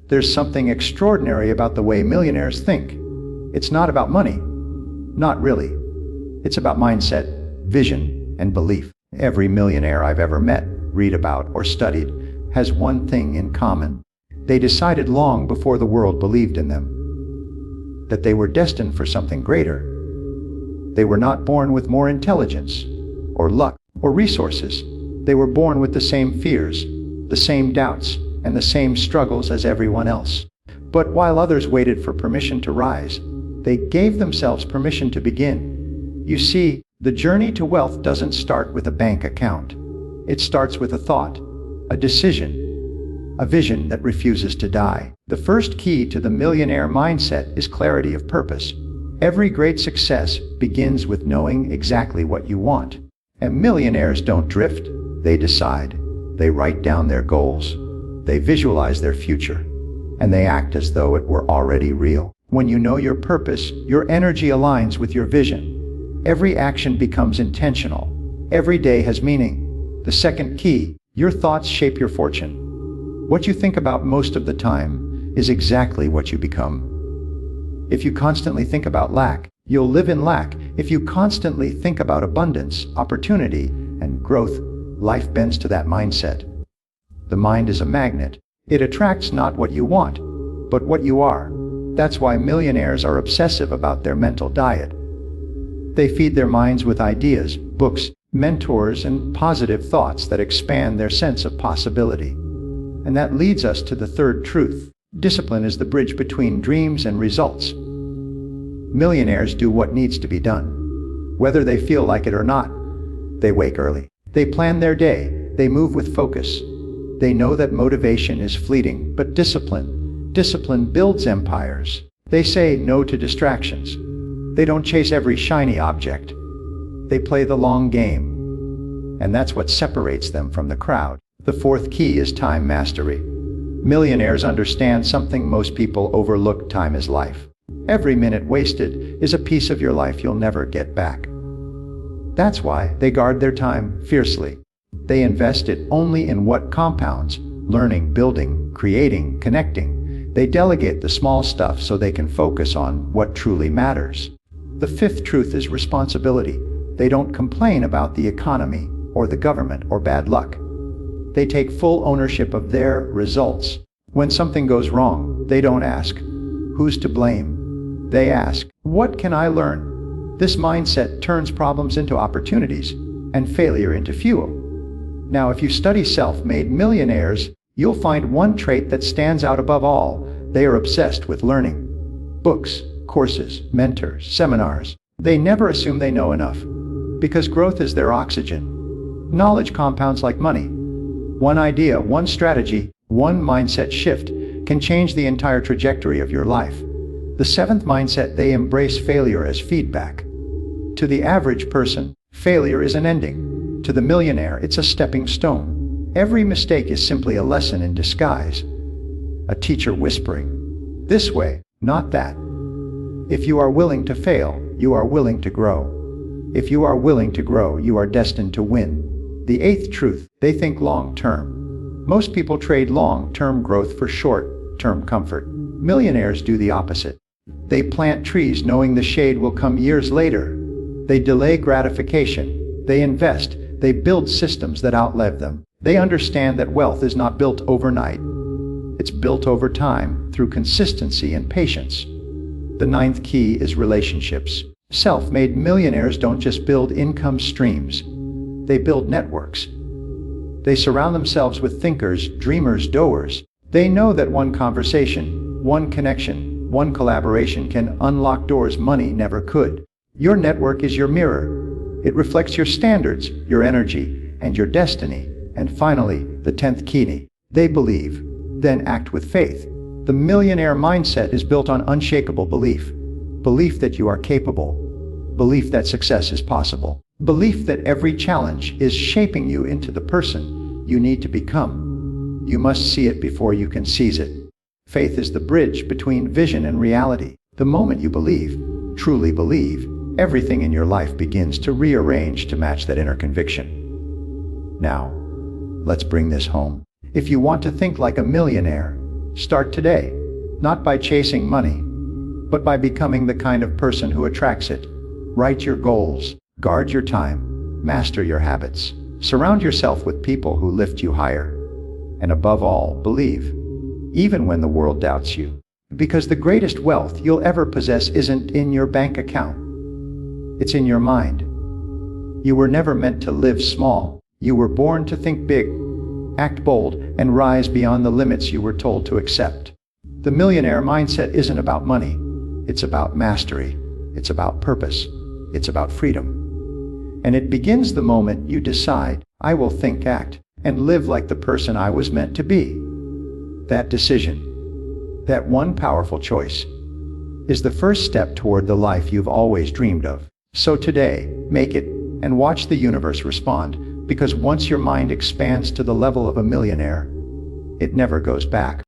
There's something extraordinary about the way millionaires think. It's not about money. Not really. It's about mindset, vision, and belief. Every millionaire I've ever met, read about, or studied has one thing in common. They decided long before the world believed in them that they were destined for something greater. They were not born with more intelligence, or luck, or resources. They were born with the same fears, the same doubts, and the same struggles as everyone else. But while others waited for permission to rise, they gave themselves permission to begin. You see, the journey to wealth doesn't start with a bank account. It starts with a thought, a decision, a vision that refuses to die. The first key to the millionaire mindset is clarity of purpose. Every great success begins with knowing exactly what you want. And millionaires don't drift, they decide. They write down their goals, they visualize their future, and they act as though it were already real. When you know your purpose, your energy aligns with your vision. Every action becomes intentional. Every day has meaning. The second key, your thoughts shape your fortune. What you think about most of the time is exactly what you become. If you constantly think about lack, you'll live in lack. If you constantly think about abundance, opportunity, and growth, life bends to that mindset. The mind is a magnet. It attracts not what you want, but what you are. That's why millionaires are obsessive about their mental diet. They feed their minds with ideas, books, mentors, and positive thoughts that expand their sense of possibility. And that leads us to the third truth. Discipline is the bridge between dreams and results. Millionaires do what needs to be done, whether they feel like it or not. They wake early. They plan their day. They move with focus. They know that motivation is fleeting, but discipline builds empires. They say no to distractions. They don't chase every shiny object. They play the long game. And that's what separates them from the crowd. The fourth key is time mastery. Millionaires understand something most people overlook. Time is life. Every minute wasted is a piece of your life you'll never get back. That's why they guard their time fiercely. They invest it only in what compounds, learning, building, creating, connecting. They delegate the small stuff so they can focus on what truly matters. The fifth truth is responsibility. They don't complain about the economy or the government or bad luck. They take full ownership of their results. When something goes wrong, they don't ask, who's to blame? They ask, what can I learn? This mindset turns problems into opportunities and failure into fuel. Now, if you study self-made millionaires, you'll find one trait that stands out above all. They are obsessed with learning. Books, courses, mentors, seminars. They never assume they know enough, because growth is their oxygen. Knowledge compounds like money. One idea, one strategy, one mindset shift can change the entire trajectory of your life. The seventh mindset, they embrace failure as feedback. To the average person, failure is an ending. To the millionaire, it's a stepping stone. Every mistake is simply a lesson in disguise. A teacher whispering, this way, not that. If you are willing to fail, you are willing to grow. If you are willing to grow, you are destined to win. The eighth truth, they think long-term. Most people trade long-term growth for short-term comfort. Millionaires do the opposite. They plant trees knowing the shade will come years later. They delay gratification. They invest. They build systems that outlive them. They understand that wealth is not built overnight. It's built over time through consistency and patience. The ninth key is relationships. Self-made millionaires don't just build income streams. They build networks. They surround themselves with thinkers, dreamers, doers. They know that one conversation, one connection, one collaboration can unlock doors money never could. Your network is your mirror. It reflects your standards, your energy, and your destiny. And finally, the 10th key, they believe, then act with faith. The millionaire mindset is built on unshakable belief. Belief that you are capable. Belief that success is possible. Belief that every challenge is shaping you into the person you need to become. You must see it before you can seize it. Faith is the bridge between vision and reality. The moment you believe, truly believe, everything in your life begins to rearrange to match that inner conviction. Now, let's bring this home. If you want to think like a millionaire, Start today, not by chasing money, but by becoming the kind of person who attracts it. Write your goals, guard your time, master your habits, surround yourself with people who lift you higher. And above all, believe, even when the world doubts you. Because the greatest wealth you'll ever possess isn't in your bank account. It's in your mind. You were never meant to live small. You were born to think big, act bold, and rise beyond the limits you were told to accept. The millionaire mindset isn't about money. It's about mastery. It's about purpose. It's about freedom. And it begins the moment you decide, I will think, act, and live like the person I was meant to be. That decision, that one powerful choice, is the first step toward the life you've always dreamed of. So today, make it, and watch the universe respond, because once your mind expands to the level of a millionaire, it never goes back.